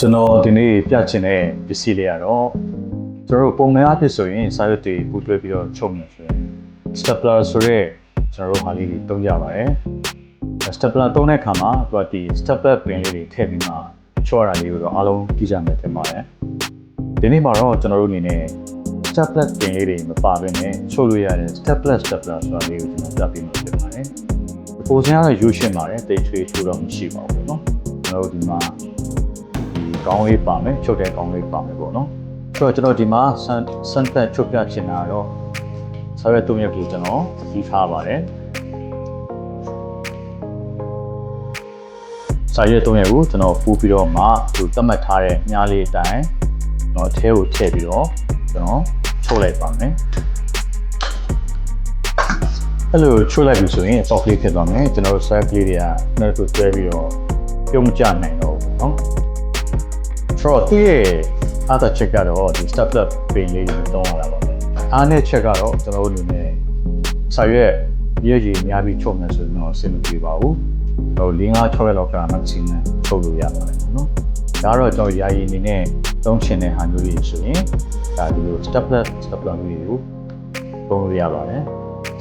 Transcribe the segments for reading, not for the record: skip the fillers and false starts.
ကျွန်တော်ဒီနေ့ပြချင်တဲ့ပစ္စည်းလေးကတော့ကျွန်တော်ပုံမှန်အဖြစ်ဆိုရင်စာရွက်တွေပူတွဲပြီးတော့ချုပ်နေဆိုရင် stapler ဆိုရဲကျွန်တော်တို့ဟာလေးတွေသုံးကြပါတယ် stapler သုံးတဲ့အခါမှာသူကဒီ stapler ပင်လေးတွေထည့်ပြီးမှချော့ရတာလေးကိုတော့အားလုံးကြည့်ကြမယ်ထင်ပါတယ်ဒီနေ့မှာတော့ကျွန်တော်တို့အနေနဲ့ stapler ပင်လေးတွေမပါဘဲနဲ့ချုပ်လို့ရတဲ့ stapler ဆိုတာလေးကိုကျွန်တော်ပြပေးမှာဖြစ်ပါတယ်ပုံစံကတော့ယူရှင်းပါတယ်တိတ်ထွေးချိုးတော့မရှိပါဘူးเนาะကျွန်တော်တို့ဒီမှာကောင်းလေးပါမယ်ချုပ်တဲ့ကောင်းလေးပါမယ်ပေါ့နော်ဆိုတော့ကျွန်တော်ဒီမှာစမ်းသက်ချုပ်ပြချင်တာတော့စာရွက်3ရက်ကိုကျွန်တော်ယူထားပါတယ်စာရွက်3ရက်ကိုကျွန်တော်ပူပြီးတော့မှသူသတ်မှတ်ထားတဲ့မြားလေးအတိုင်းကျွန်တော်အထဲကိုထည့်ပြီးတော့ကျွန်တော်ချုပ်လိုက်ပါမယ်အဲ့လိုချုပ်လိုက်ပြီဆိုရင် soft လေးဖြစ်သွားမယ်ကျွန်တော် side လေးတွေကနောက်တစ်ခုတွဲပြီးတော့ပြုံးကျနိုင်တော့ဘူးเนาะဆိုတော့သူ့ရဲ့အားသာချက်ကတော့ဒီ stapler ပင်လေးတွေတုံးရတာပါပဲအားနဲ့ချက်ကတော့ကျွန်တော်တို့အနေနဲ့စာရွက်ရေးကြီးများပြီးချုပ်မယ်ဆိုရင်တော့အဆင်မပြေပါဘူးဟို4-5-6ရက်လောက်က maximum ချုပ်လို့ရပါတယ်เนาะဒါကတော့ကျွန်တော်ယာယီအနေနဲ့သုံးချင်တဲ့ဟာမျိုးတွေဆိုရင်ဒါဒီလို stapler မျိုးတွေကိုသုံးလို့ရပါတယ်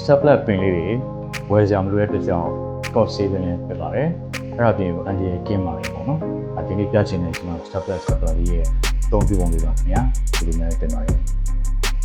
stapler ပင်လေးတွေဝယ်စရာမလိုတဲ့အတွက်ကြောင့် cost saving ဖြစ်ပါတယ်အဲ့ဒါပြင်အန်ဒီကင်းပါတယ်ပေါ့နော်ဒီနေ့ပြချင်တဲ့ကျွန်တော် stapler လေးရဲ့အသုံးပြုပုံလေးပါခင်ဗျာဒီလိုမျိုးတင်ပါတယ်